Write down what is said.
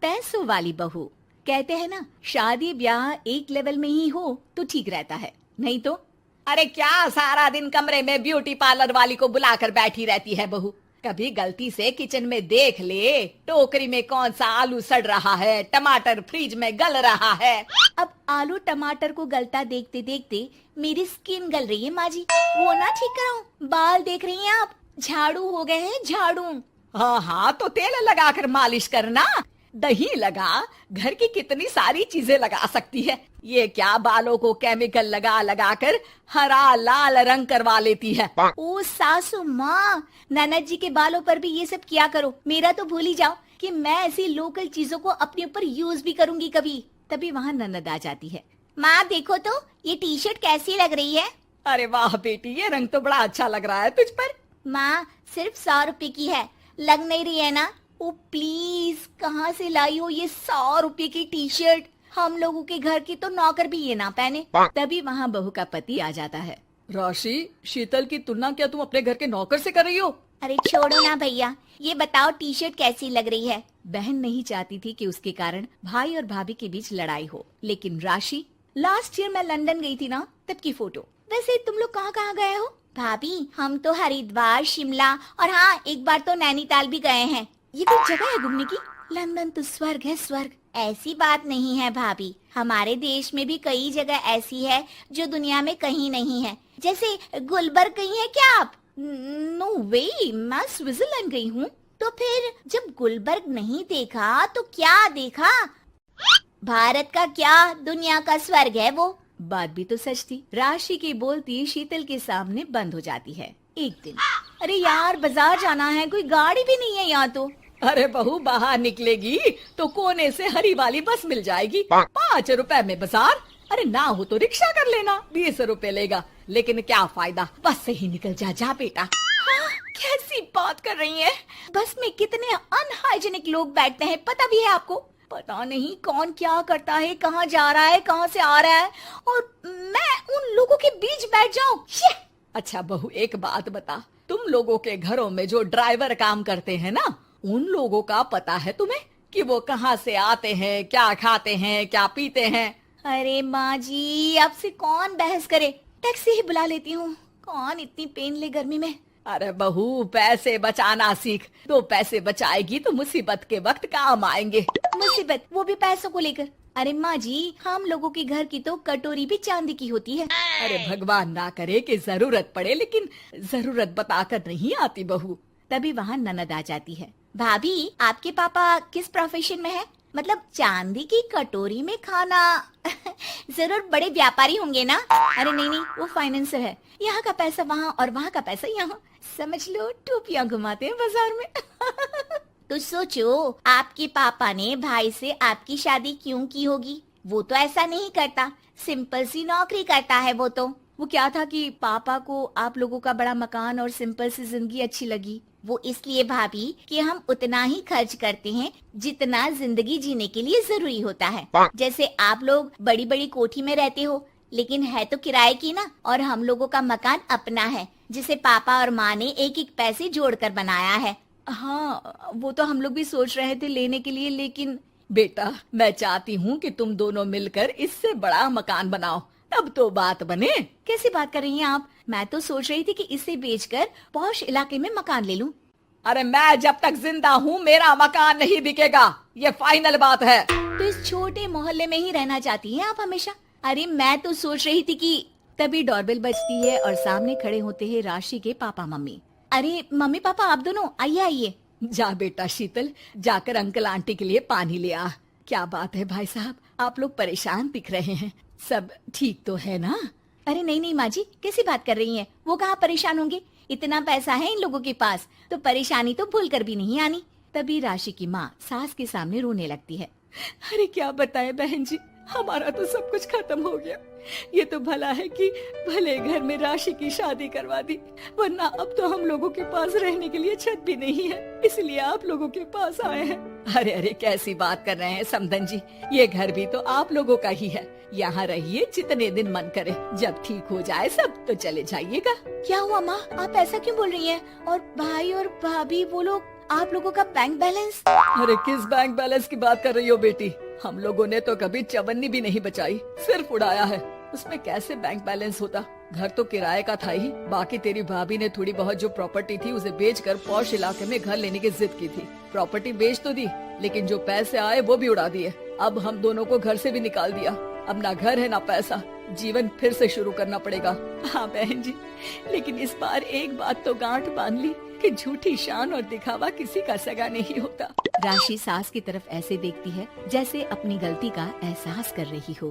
पैसों वाली बहू। कहते हैं ना, शादी ब्याह एक लेवल में ही हो तो ठीक रहता है, नहीं तो अरे क्या सारा दिन कमरे में ब्यूटी पार्लर वाली को बुलाकर बैठी रहती है बहू। कभी गलती से किचन में देख ले टोकरी में कौन सा आलू सड़ रहा है, टमाटर फ्रिज में गल रहा है। अब आलू टमाटर को गलता देखते देखते मेरी स्किन गल रही है माँ जी, वो ना ठीक कराऊं। बाल देख रही हैं आप, झाड़ू हो गए हैं झाड़ू। हाँ हाँ, तो तेल लगाकर मालिश करना, दही लगा, घर की कितनी सारी चीजें लगा सकती है। ये क्या बालों को केमिकल लगा लगा कर हरा लाल रंग करवा लेती है। ओ सासू माँ, ननद जी के बालों पर भी ये सब किया करो। मेरा तो भूल ही जाओ कि मैं ऐसी लोकल चीजों को अपने ऊपर यूज भी करूंगी कभी। तभी वहाँ ननद आ जाती है। माँ देखो तो ये टी शर्ट कैसी लग रही है। अरे वाह बेटी, ये रंग तो बड़ा अच्छा लग रहा है तुझ पर। माँ सिर्फ 100 रुपए की है, लग नहीं रही है ना। ओ प्लीज, कहाँ से लाई हो ये 100 रुपए की टी शर्ट। हम लोगों के घर की तो नौकर भी ये ना पहने। तभी वहाँ बहू का पति आ जाता है। राशि, शीतल की तुलना क्या तुम अपने घर के नौकर से कर रही हो? अरे छोड़ो ना भैया, ये बताओ टी शर्ट कैसी लग रही है। बहन नहीं चाहती थी कि उसके कारण भाई और भाभी के बीच लड़ाई हो, लेकिन राशि, लास्ट ईयर मैं लंदन गई थी ना, तब की फोटो। वैसे तुम लोग कहाँ कहाँ गए हो? भाभी हम तो हरिद्वार, शिमला और हाँ एक बार तो नैनीताल भी गए हैं। ये कोई जगह है घूमने की? लंदन तो स्वर्ग है, स्वर्ग। ऐसी बात नहीं है भाभी, हमारे देश में भी कई जगह ऐसी है जो दुनिया में कहीं नहीं है। जैसे गुलबर्ग गई हैं क्या आप? नो वे, मैं स्विट्जरलैंड गई हूँ। तो फिर जब गुलबर्ग नहीं देखा तो क्या देखा? भारत का क्या, दुनिया का स्वर्ग है वो। बात भी तो सच थी। राशि की बोलती शीतल के सामने बंद हो जाती है। एक दिन, अरे यार बाजार जाना है, कोई गाड़ी भी नहीं है यहाँ तो। अरे बहू, बाहर निकलेगी तो कोने से हरी वाली बस मिल जाएगी। 5 रुपए में बाजार। अरे ना हो तो रिक्शा कर लेना, 20 रुपए लेगा। लेकिन क्या फायदा, बस से ही निकल जा बेटा। हाँ, कैसी बात कर रही है? बस में कितने अनहाइजीनिक लोग बैठते हैं, पता भी है आपको? पता नहीं कौन क्या करता है, कहाँ जा रहा है, कहाँ से आ रहा है, और मैं उन लोगों के बीच बैठ जाऊं। अच्छा बहू, एक बात बता, तुम लोगों के घरों में जो ड्राइवर काम करते हैं ना, उन लोगों का पता है तुम्हें कि वो कहाँ से आते हैं, क्या खाते हैं, क्या पीते हैं? अरे माँ जी, आपसे कौन बहस करे, टैक्सी ही बुला लेती हूँ। कौन इतनी पेन ले गर्मी में। अरे बहू, पैसे बचाना सीख, तो पैसे बचाएगी तो मुसीबत के वक्त काम आएंगे। मुसीबत, वो भी पैसों को लेकर? अरे माँ जी, हम लोगों के घर की तो कटोरी भी चांदी की होती है। अरे भगवान ना करे कि जरूरत पड़े, लेकिन जरूरत बताकर नहीं आती बहू। तभी वहाँ ननद आ जाती है। भाभी, आपके पापा किस प्रोफेशन में है? मतलब चांदी की कटोरी में खाना। जरूर बड़े व्यापारी होंगे ना? अरे नहीं नहीं, वो फाइनेंसर है। यहाँ का पैसा वहाँ और वहाँ का पैसा यहाँ, समझ लो टोपियाँ घुमाते हैं बाजार में। तो सोचो, आपके पापा ने भाई से आपकी शादी क्यों की होगी? वो तो ऐसा नहीं करता, सिंपल सी नौकरी करता है वो तो। वो क्या था कि पापा को आप लोगों का बड़ा मकान और सिंपल सी जिंदगी अच्छी लगी। वो इसलिए भाभी कि हम उतना ही खर्च करते हैं जितना जिंदगी जीने के लिए जरूरी होता है। जैसे आप लोग बड़ी बड़ी कोठी में रहते हो, लेकिन है तो किराए की ना, और हम लोगों का मकान अपना है, जिसे पापा और माँ ने एक एक पैसे जोड़कर बनाया है। हाँ, वो तो हम लोग भी सोच रहे थे लेने के लिए, लेकिन बेटा मैं चाहती हूँ कि तुम दोनों मिलकर इससे बड़ा मकान बनाओ, तब तो बात बने। कैसी बात कर रही हैं आप? मैं तो सोच रही थी कि इसे बेचकर पॉश इलाके में मकान ले लूं। अरे मैं जब तक जिंदा हूँ मेरा मकान नहीं बिकेगा, ये फाइनल बात है। तो इस छोटे मोहल्ले में ही रहना चाहती हैं आप हमेशा? अरे मैं तो सोच रही थी कि। तभी डोरबेल बजती है और सामने खड़े होते हैं राशि के पापा मम्मी। अरे मम्मी पापा, आप दोनों आइए आइए। जा बेटा शीतल, जाकर अंकल आंटी के लिए पानी ले आ। क्या बात है भाई साहब, आप लोग परेशान दिख रहे हैं, सब ठीक तो है ना? अरे नहीं नहीं माँ जी, कैसी बात कर रही हैं? वो कहाँ परेशान होंगे, इतना पैसा है इन लोगों के पास, तो परेशानी तो भूल कर भी नहीं आनी। तभी राशि की माँ सास के सामने रोने लगती है। अरे क्या बताएं बहन जी, हमारा तो सब कुछ खत्म हो गया। ये तो भला है कि भले घर में राशि की शादी करवा दी, वरना अब तो हम लोगों के पास रहने के लिए छत भी नहीं है, इसलिए आप लोगों के पास आए हैं। अरे अरे कैसी बात कर रहे हैं समधन जी, ये घर भी तो आप लोगों का ही है, यहाँ रहिए जितने दिन मन करे, जब ठीक हो जाए सब तो चले जाइएगा। क्या हुआ माँ, आप ऐसा क्यों बोल रही हैं? और भाई और भाभी वो लोग आप लोगों का बैंक बैलेंस? अरे किस बैंक बैलेंस की बात कर रही हो बेटी? हम लोगों ने तो कभी चवन्नी भी नहीं बचाई, सिर्फ उड़ाया है। उसमें कैसे बैंक बैलेंस होता? घर तो किराए का था ही। बाकी तेरी भाभी ने थोड़ी बहुत जो प्रॉपर्टी थी उसे बेचकर पॉश इलाके में घर लेने की जिद की थी। प्रॉपर्टी बेच तो दी, लेकिन जो पैसे आए वो भी उड़ा दिए। अब हम दोनों को घर से भी निकाल दिया। अब ना घर है ना पैसा, जीवन फिर से शुरू करना पड़ेगा। हाँ बहन जी, लेकिन इस बार एक बात तो गांठ बांध ली कि झूठी शान और दिखावा किसी का सगा नहीं होता। राशि सास की तरफ ऐसे देखती है जैसे अपनी गलती का एहसास कर रही हो।